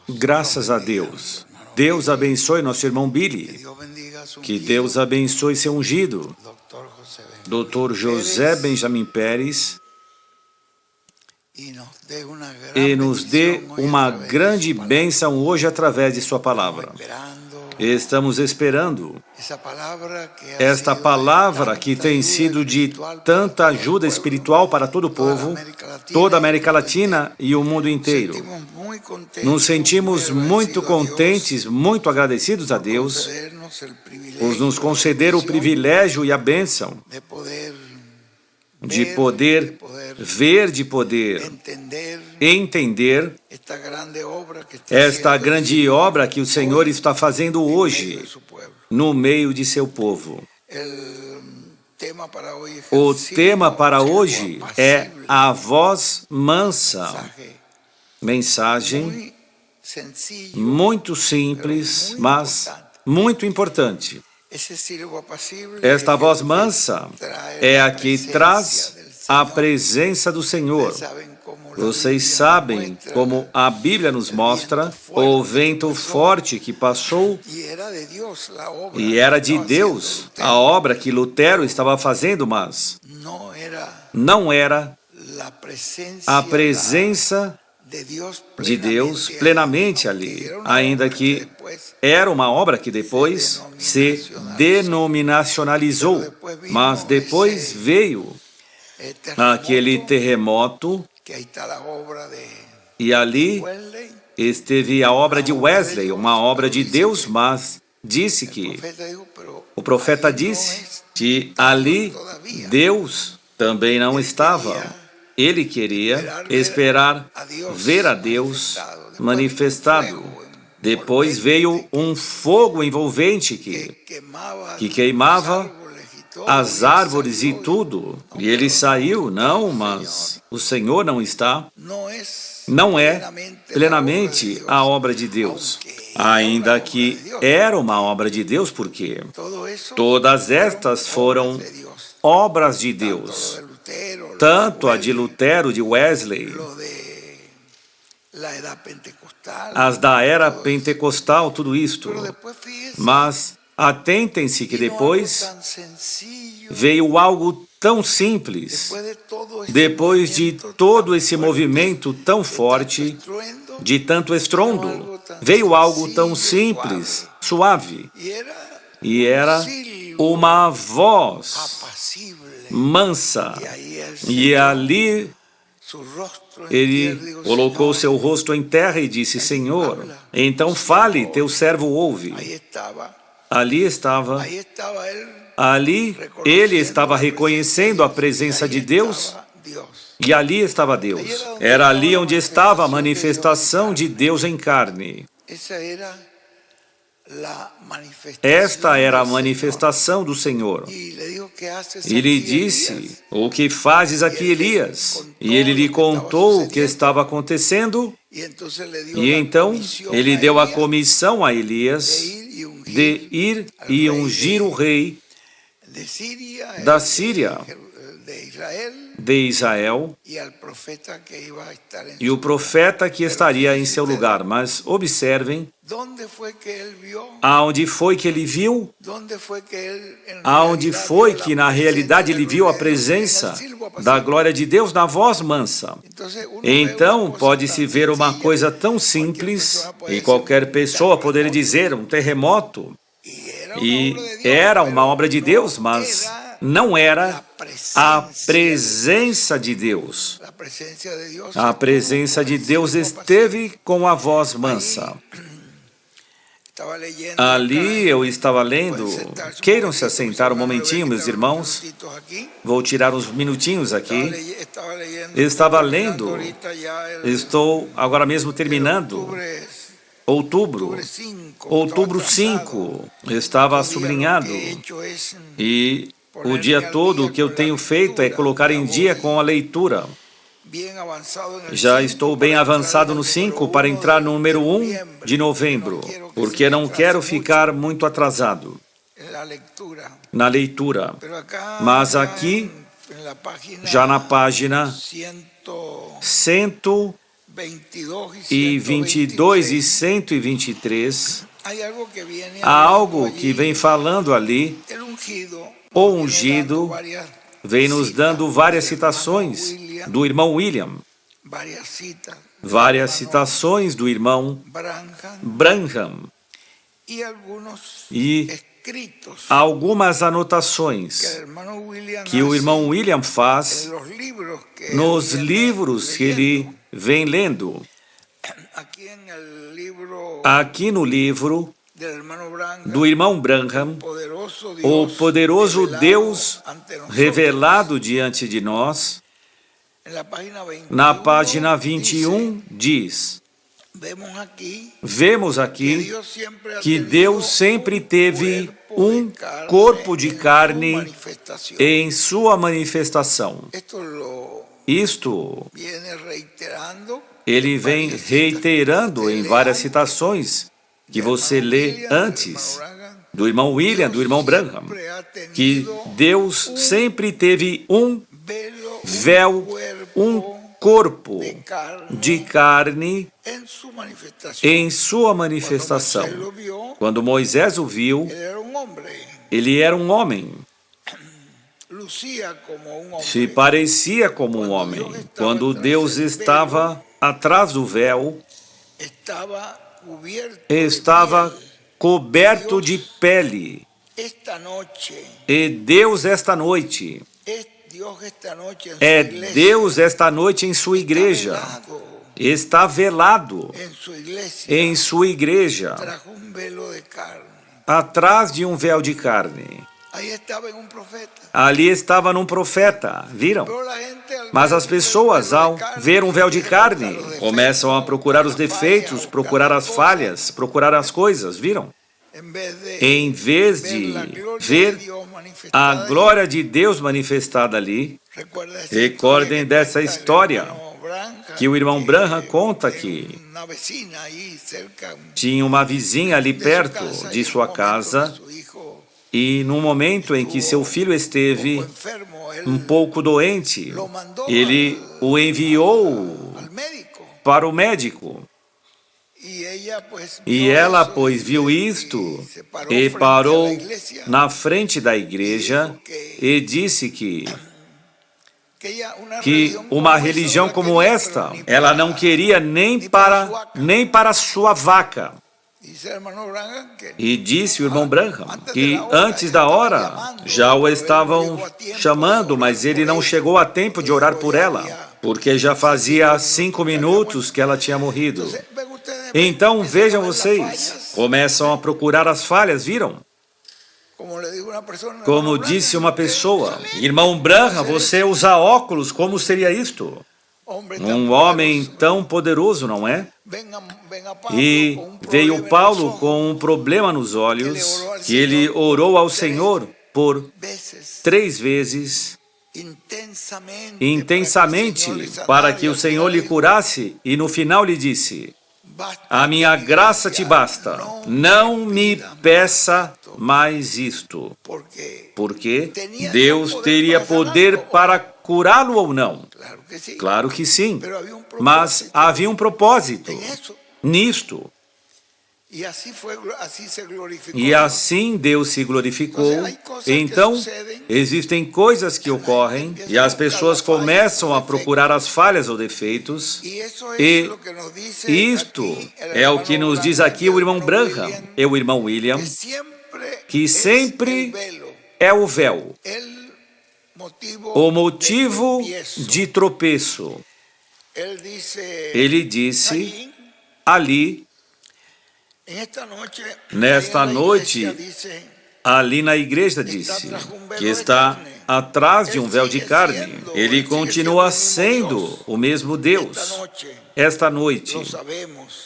Graças a Deus. Deus abençoe nosso irmão Billy. Que Deus abençoe seu ungido, Dr. José Benjamin Pérez, e nos dê uma grande bênção hoje através de sua palavra. Estamos esperando esta palavra que tem sido de tanta ajuda espiritual para todo o povo, toda a América Latina e o mundo inteiro. Nos sentimos muito contentes, muito agradecidos a Deus por nos conceder o privilégio e a bênção de poder ver, de poder entender esta grande obra que o Senhor está fazendo hoje no meio de seu povo. O tema para hoje é a voz mansa. Mensagem muito simples, mas muito importante. Esta voz mansa é a que traz a presença do Senhor. Vocês sabem como a Bíblia nos mostra o vento forte que passou e era de Deus a obra que Lutero estava fazendo, mas não era a presença de Deus plenamente ali, ainda que era uma obra que depois se denominacionalizou, mas depois veio aquele terremoto e ali esteve a obra de Wesley, uma obra de Deus, mas disse que o profeta disse que ali Deus também não estava. Ele queria esperar ver a Deus manifestado. Depois veio um fogo envolvente que queimava as árvores e tudo. E ele saiu, não, mas o Senhor não está. Não é plenamente a obra de Deus. Ainda que era uma obra de Deus, porque todas estas foram obras de Deus. Tanto a de Lutero, de Wesley, as da era pentecostal, tudo isto. Mas atentem-se que depois veio algo tão simples, depois de todo esse movimento tão forte, de tanto estrondo, veio algo tão simples, suave, e era uma voz mansa, e ali ele colocou seu rosto em terra e disse: Senhor, então fale, teu servo ouve. Ali ele estava reconhecendo a presença de Deus, e ali estava Deus. Era ali onde estava a manifestação de Deus em carne. Esta era a manifestação do Senhor. E lhe disse: o que fazes aqui, Elias? E ele lhe contou o que estava acontecendo. E então ele deu a comissão a Elias de ir e ungir o rei da Síria, de Israel, e o profeta que estaria em seu lugar. Mas observem, aonde foi que ele viu? Aonde foi que na realidade ele viu a presença da glória de Deus na voz mansa? Então pode-se ver uma coisa tão simples, e qualquer pessoa poderia dizer um terremoto, e era uma obra de Deus, mas não era a presença de Deus. A presença de Deus esteve com a voz mansa. Ali eu estava lendo. Queiram se assentar um momentinho, meus irmãos. Vou tirar uns minutinhos aqui. Estava lendo. Estou agora mesmo terminando. Outubro 5. Estava sublinhado. E o dia todo o que eu tenho feito é colocar em dia com a leitura. Já estou bem avançado no 5 para entrar no número 1 de novembro, porque não quero ficar muito atrasado na leitura. Mas aqui, já na página 129, e 22 e 123, há algo que vem falando ali. O ungido vem nos dando várias citações do irmão William, várias citações do irmão Branham e algumas anotações que o irmão William faz nos livros que ele vem lendo. Aqui no livro do irmão Branham, o poderoso Deus revelado diante de nós, na página 21 diz: vemos aqui que Deus sempre teve um corpo de carne em sua manifestação. Isto ele vem reiterando em várias citações que você lê antes, do irmão William, do irmão Branham, que Deus sempre teve um véu, um corpo de carne em sua manifestação. Quando Moisés o viu, ele era um homem, se parecia como um homem. Quando Deus estava atrás do véu, estava coberto de pele. E Deus esta noite é Deus esta noite em sua igreja. Está velado em sua igreja, atrás de um véu de carne. Ali estava num profeta, viram? Mas as pessoas, ao ver um véu de carne, começam a procurar os defeitos, procurar as falhas, procurar as coisas, viram? Em vez de ver a glória de Deus manifestada ali. Recordem dessa história que o irmão Branham conta que tinha uma vizinha ali perto de sua casa, e no momento em que seu filho esteve um pouco doente, ele o enviou para o médico. E ela, pois, viu isto e parou na frente da igreja e disse que uma religião como esta, ela não queria nem para sua vaca. E disse o irmão Branham que antes da hora já o estavam chamando, mas ele não chegou a tempo de orar por ela, porque já fazia 5 minutos que ela tinha morrido. Então vejam vocês, começam a procurar as falhas, viram? Como disse uma pessoa, irmão Branham, você usa óculos, como seria isto? Um homem tão poderoso, não é? E veio Paulo com um problema nos olhos, que ele orou ao Senhor por 3 vezes, intensamente, para que o Senhor lhe curasse, e no final lhe disse: a minha graça te basta, não me peça mais isto. Porque Deus teria poder para curá-lo ou não? Claro que sim, mas havia um propósito nisto. E assim Deus se glorificou. Então, existem coisas que ocorrem e as pessoas começam a procurar as falhas ou defeitos. E isto é o que nos diz aqui o irmão Branham e o irmão William, que sempre é o véu, o motivo de tropeço. Ele disse ali, nesta noite, ali na igreja, disse que está atrás de um véu de carne. Ele continua sendo o mesmo Deus. Esta noite,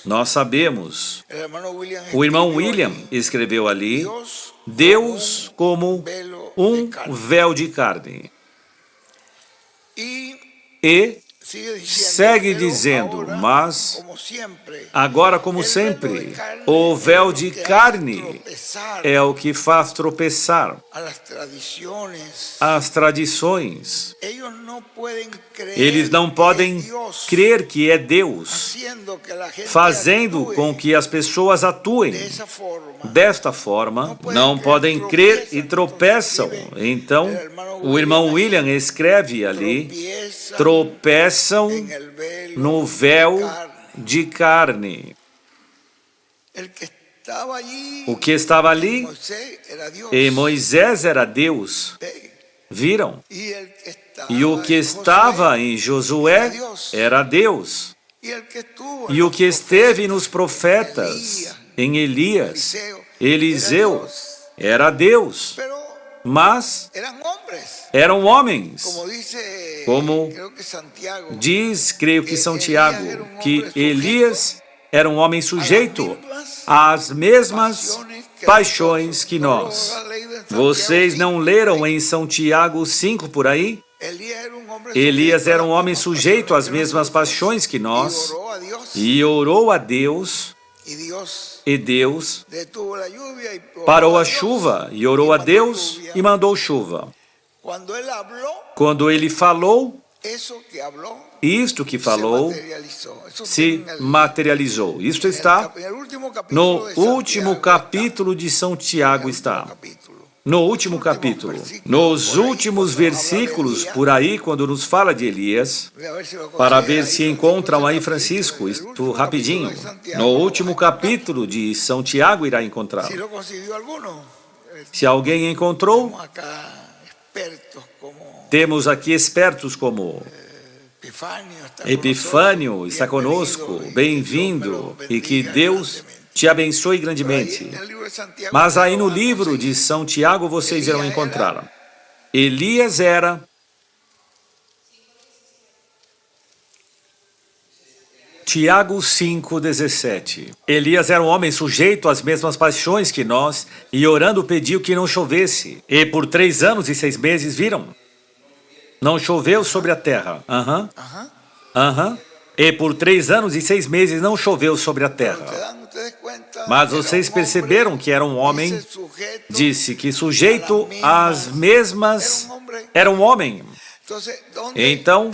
nós sabemos, o irmão William escreveu ali, Deus como um véu de carne. E segue dizendo, mas agora, como sempre, o véu de carne é o que faz tropeçar as tradições. Eles não podem crer que é Deus, fazendo com que as pessoas atuem desta forma. Não podem crer e tropeçam. Então, o irmão William escreve ali, tropeçam no véu de carne. O que estava ali em Moisés era Deus. Viram? E o que estava em Josué era Deus. E o que esteve nos profetas, em Elias, Eliseu, era Deus. Mas eram homens, como diz, creio que São Tiago, que Elias era um homem sujeito às mesmas paixões que nós. Vocês não leram em São Tiago 5 por aí? Elias era um homem sujeito às mesmas paixões que nós e orou a Deus, e Deus parou a chuva e orou a Deus e mandou chuva. Quando ele falou, isto que falou se materializou. Isto está no último capítulo de São Tiago, está. No último capítulo, nos últimos versículos, por aí, quando nos fala de Elias, para ver se encontram aí, Francisco, isto rapidinho. No último capítulo de São Tiago irá encontrar. Se alguém encontrou, temos aqui expertos como Epifânio, está conosco, bem-vindo, e que Deus te abençoe grandemente. Mas aí no livro de São Tiago vocês irão encontrar. Elias era Tiago 5,17. Elias era um homem sujeito às mesmas paixões que nós, e orando pediu que não chovesse. E por 3 anos e 6 meses, viram? Não choveu sobre a terra. E por 3 anos e 6 meses não choveu sobre a terra. Mas vocês perceberam que era um homem, disse que sujeito às mesmas, era um homem. Então,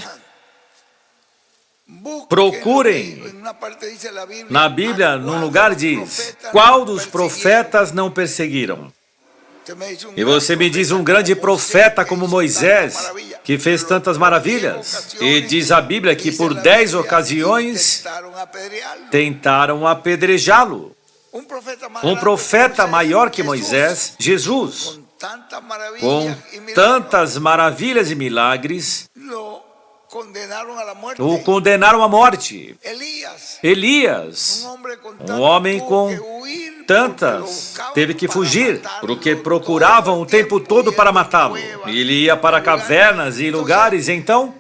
procurem, na Bíblia, num lugar diz, qual dos profetas não perseguiram? E você me diz um grande profeta como Moisés, que fez tantas maravilhas. E diz a Bíblia que por 10 ocasiões tentaram apedrejá-lo. Um profeta maior que Moisés, Jesus, com tantas maravilhas e milagres, o condenaram à morte. Elias, um homem com tantas, teve que fugir, porque procuravam o tempo todo para matá-lo. Ele ia para cavernas e lugares, então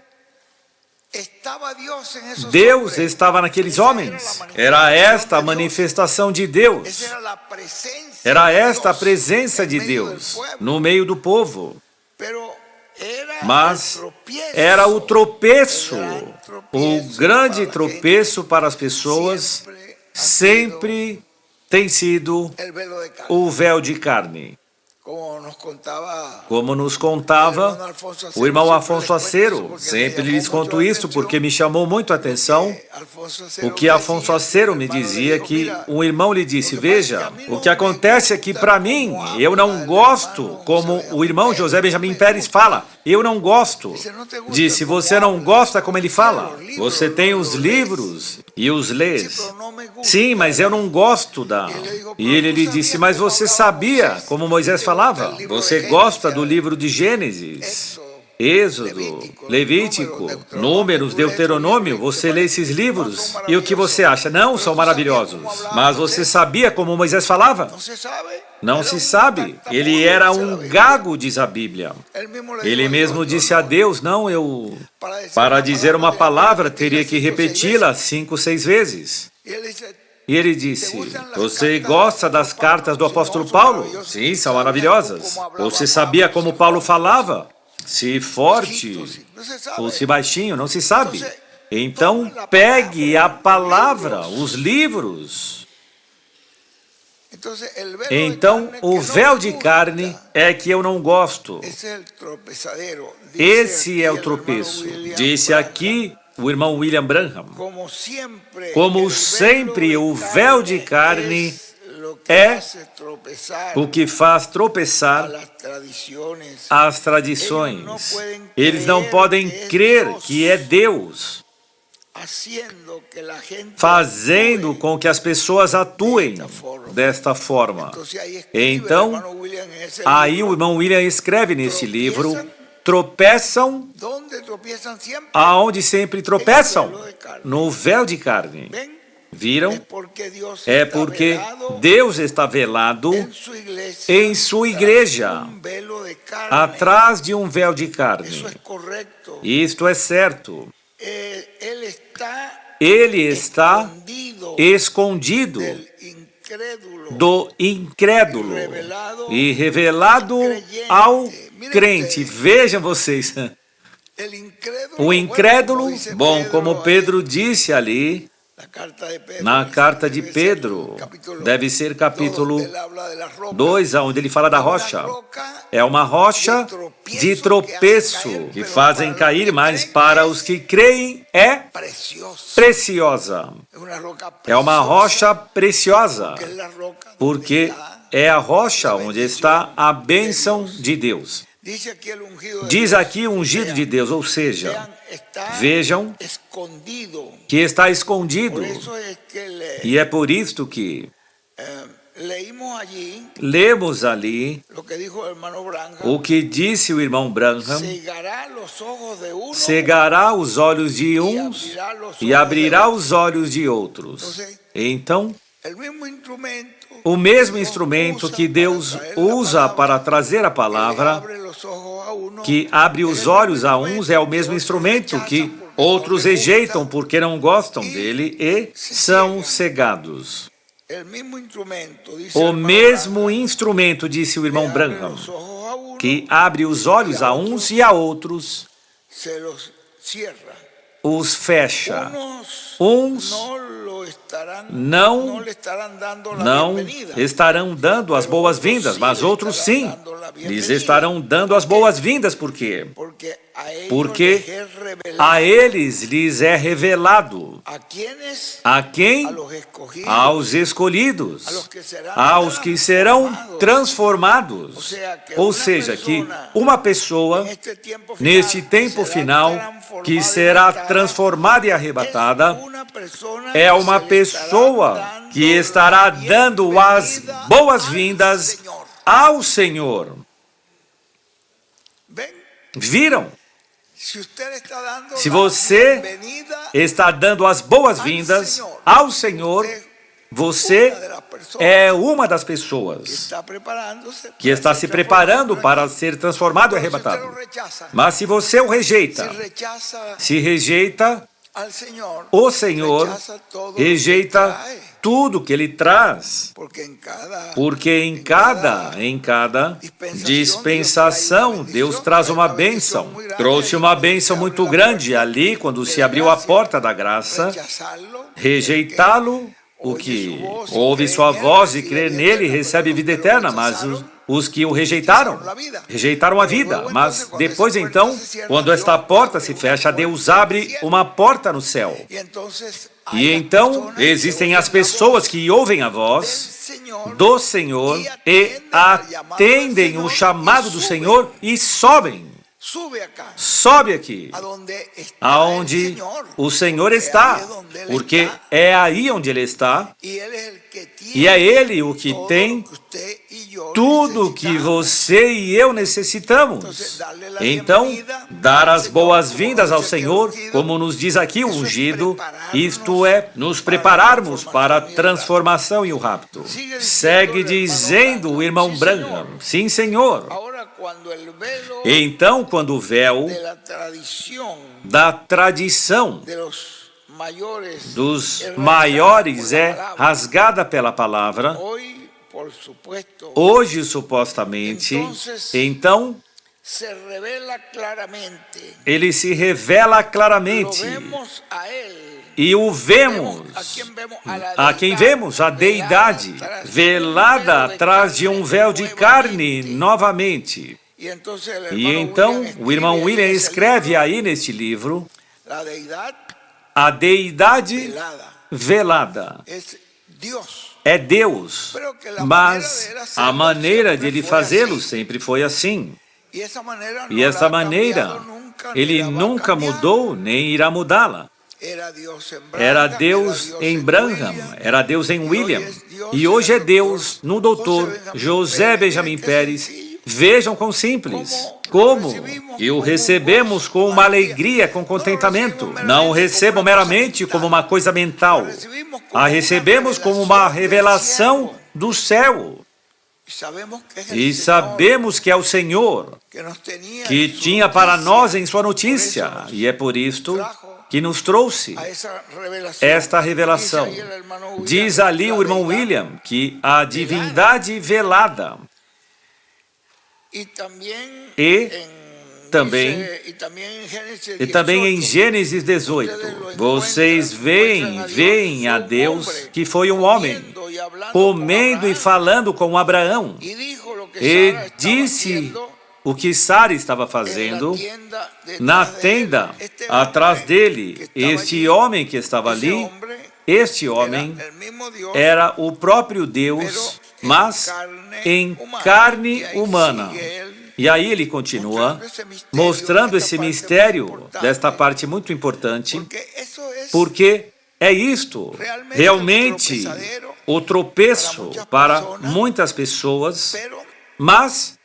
Deus estava naqueles homens. Era esta a manifestação de Deus. Era esta a presença de Deus no meio do povo. Mas era o tropeço, o grande tropeço para as pessoas, sempre tem sido o véu de carne. Como nos contava o irmão Afonso Acero, sempre lhes conto isto porque me chamou muito a atenção o que Afonso Acero me dizia, que um irmão lhe disse, veja, o que acontece é que para mim, eu não gosto, como o irmão José Benjamin Pérez fala, eu não gosto. Disse, você não gosta como ele fala, você tem os livros e os lês. Sim, mas eu não gosto da... E ele lhe disse, mas você sabia, como Moisés falava, você gosta do livro de Gênesis, Êxodo, Levítico, Números, Deuteronômio, você lê esses livros e o que você acha? Não, são maravilhosos. Mas você sabia como Moisés falava? Não se sabe. Ele era um gago, diz a Bíblia. Ele mesmo disse a Deus, não, para dizer uma palavra, teria que repeti-la 5, 6 vezes. E ele disse, você gosta das cartas do apóstolo Paulo? Sim, são maravilhosas. Você sabia como Paulo falava? Se forte ou se baixinho, não se sabe. Então, pegue a palavra, os livros. Então, o véu de carne é que eu não gosto. Esse é o tropeço. Disse aqui o irmão William Branham. Como sempre, o véu de carne é o que faz tropeçar as tradições. Eles não podem crer que é Deus, fazendo com que as pessoas atuem desta forma. Então, aí o irmão William escreve nesse livro, tropeçam aonde sempre tropeçam, no véu de carne. Viram? É porque Deus está velado em sua igreja, atrás de um véu de carne. Isto é certo. Ele está escondido do incrédulo e revelado ao crente. Vejam vocês. O incrédulo, bom, como Pedro disse ali, na carta de Pedro, deve ser capítulo 2, onde ele fala da rocha. É uma rocha de tropeço que fazem cair, mas para os que creem é preciosa. É uma rocha preciosa, porque é a rocha onde está a bênção de Deus. Diz aqui ungido de Deus, ou seja, vejam que está escondido. E é por isto que lemos ali o que disse o irmão Branham: cegará os olhos de uns e abrirá os olhos de outros. Então, o mesmo instrumento que Deus usa para trazer a palavra, que abre os olhos a uns, é o mesmo instrumento que outros rejeitam porque não gostam dele e são cegados. O mesmo instrumento, disse o irmão Branham, que abre os olhos a uns e a outros, os fecha. Uns não estarão dando as boas-vindas, mas outros sim. Lhes estarão dando as boas-vindas, por quê? Porque a eles lhes é revelado. A quem? Aos escolhidos, aos que serão transformados. Ou seja, que uma pessoa, neste tempo final, que será transformada e arrebatada, é uma pessoa que estará dando as boas-vindas ao Senhor. Viram? Se você está dando as boas-vindas ao Senhor, você é uma das pessoas que está se preparando para ser transformado e arrebatado. Mas se você o rejeita, se rejeita o Senhor, rejeita tudo que Ele traz, porque em cada dispensação Deus traz uma bênção. Trouxe uma bênção muito grande ali quando se abriu a porta da graça. Rejeitá-lo, o que ouve sua voz e crê nele recebe vida eterna, mas os que o rejeitaram a vida. Mas depois então, quando esta porta se fecha, Deus abre uma porta no céu. E então existem as pessoas que ouvem a voz do Senhor e atendem o chamado do Senhor e sobem. Sobe aqui, aonde o Senhor está, porque é aí onde Ele está, e é Ele o que tem tudo que você e eu necessitamos. Então, dar as boas-vindas ao Senhor, como nos diz aqui o ungido, isto é, nos prepararmos para a transformação e o rapto. Segue dizendo o irmão Branham, sim, Senhor. Então, quando o véu da tradição dos maiores é rasgada pela palavra, hoje, supostamente, então, ele se revela claramente. E o vemos, a quem vemos, a deidade, velada atrás de um véu de carne novamente. E então, o irmão William escreve aí neste livro, a deidade velada é Deus, mas a maneira de ele fazê-lo sempre foi assim. E essa maneira, ele nunca mudou, nem irá mudá-la. Era Deus em Branham, era Deus em William, e hoje é Deus no doutor José Benjamin Pérez. Vejam quão simples, como, e o recebemos com uma alegria, com contentamento. Não o recebam meramente como uma coisa mental, a recebemos como uma revelação do céu. E sabemos que é o Senhor que tinha para nós em sua notícia, e é por isto que nos trouxe esta revelação. Diz ali o irmão William que a divindade velada e também em Gênesis 18, vocês veem a Deus que foi um homem, comendo e falando com Abraão, e disse o que Sara estava fazendo na tenda atrás dele. Este homem que estava ali, este homem era o próprio Deus, mas em carne humana. E aí ele continua mostrando esse mistério desta parte muito importante, porque é isto, realmente, o tropeço para muitas pessoas, mas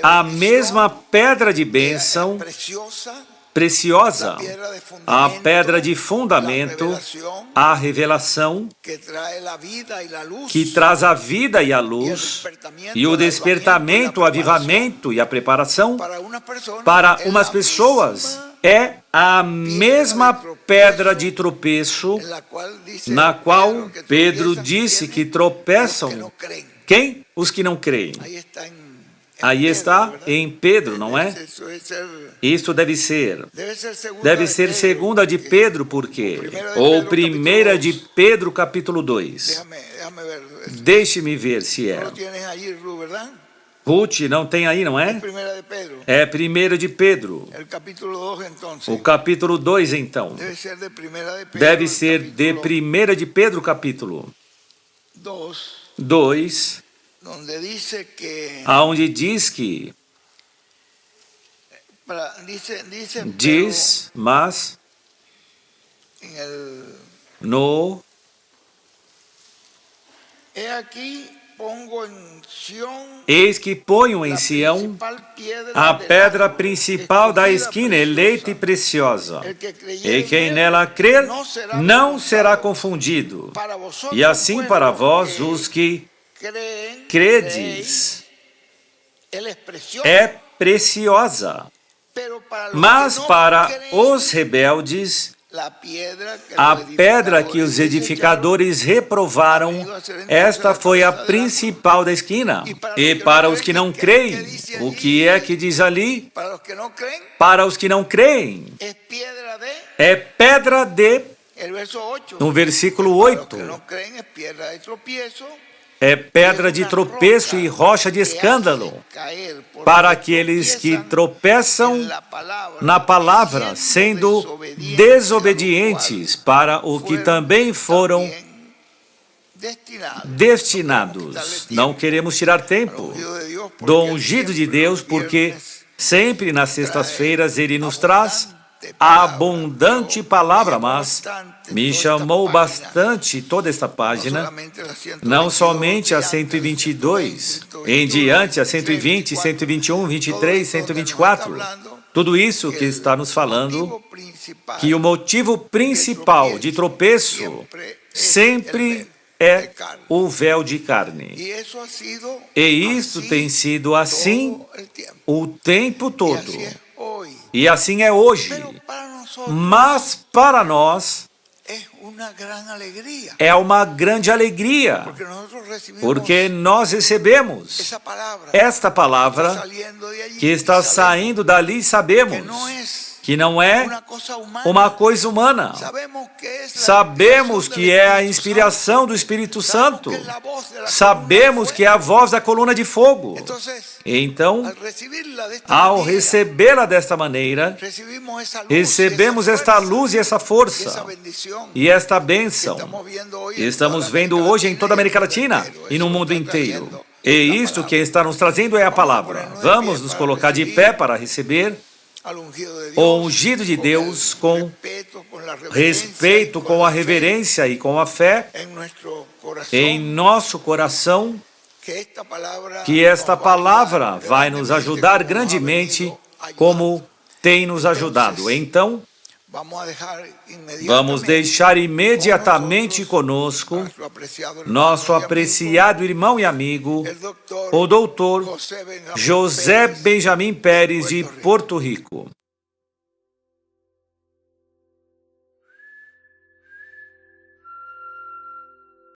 a mesma pedra de bênção preciosa, a pedra de fundamento, a revelação, que traz a vida e a luz, e o despertamento, o avivamento e a preparação, para umas pessoas, é a mesma pedra de tropeço, na qual Pedro disse que tropeçam. Quem? Os que não creem. Aí está em Pedro, não é? Isso deve ser segunda de Pedro, por quê? Ou primeira de Pedro, capítulo 2. Deixe-me ver se é. Ruth não tem aí, não é? É primeira de Pedro. O capítulo 2, então. Deve ser de primeira de Pedro, capítulo 2. Aonde diz que mas no eis que ponho em Sião a pedra principal da esquina, eleita e preciosa, e quem nela crer não será confundido. E assim para vós, os que credes, é preciosa, mas para os rebeldes, a pedra que os edificadores reprovaram, esta foi a principal da esquina. E para os que não creem, o que é que diz ali? Para os que não creem, é pedra de, no versículo 8, é pedra de tropeço e rocha de escândalo para aqueles que tropeçam na palavra, sendo desobedientes, para o que também foram destinados. Não queremos tirar tempo do ungido de Deus, porque sempre nas sextas-feiras ele nos traz a abundante palavra, mas me chamou bastante toda esta página, não somente a 122, em diante a 120, 121, 23, 124, tudo isso que está nos falando, que o motivo principal de tropeço sempre é o véu de carne. E isso tem sido assim o tempo todo. E assim é hoje. Mas para nós é uma grande alegria, porque nós recebemos esta palavra que está saindo dali, sabemos que não é uma coisa humana. Sabemos que é a inspiração do Espírito Santo. Sabemos que é a voz da coluna de fogo. Então, ao recebê-la desta maneira, recebemos esta luz e essa força e esta bênção. Estamos vendo hoje em toda a América Latina e no mundo inteiro. E isto que está nos trazendo é a palavra. Vamos nos colocar de pé para receber o ungido de Deus com respeito, com a reverência e com a fé em nosso coração, que esta palavra vai nos ajudar grandemente como tem nos ajudado. Então, vamos deixar imediatamente conosco nosso apreciado irmão e amigo, o doutor José Benjamin Pérez de Porto Rico.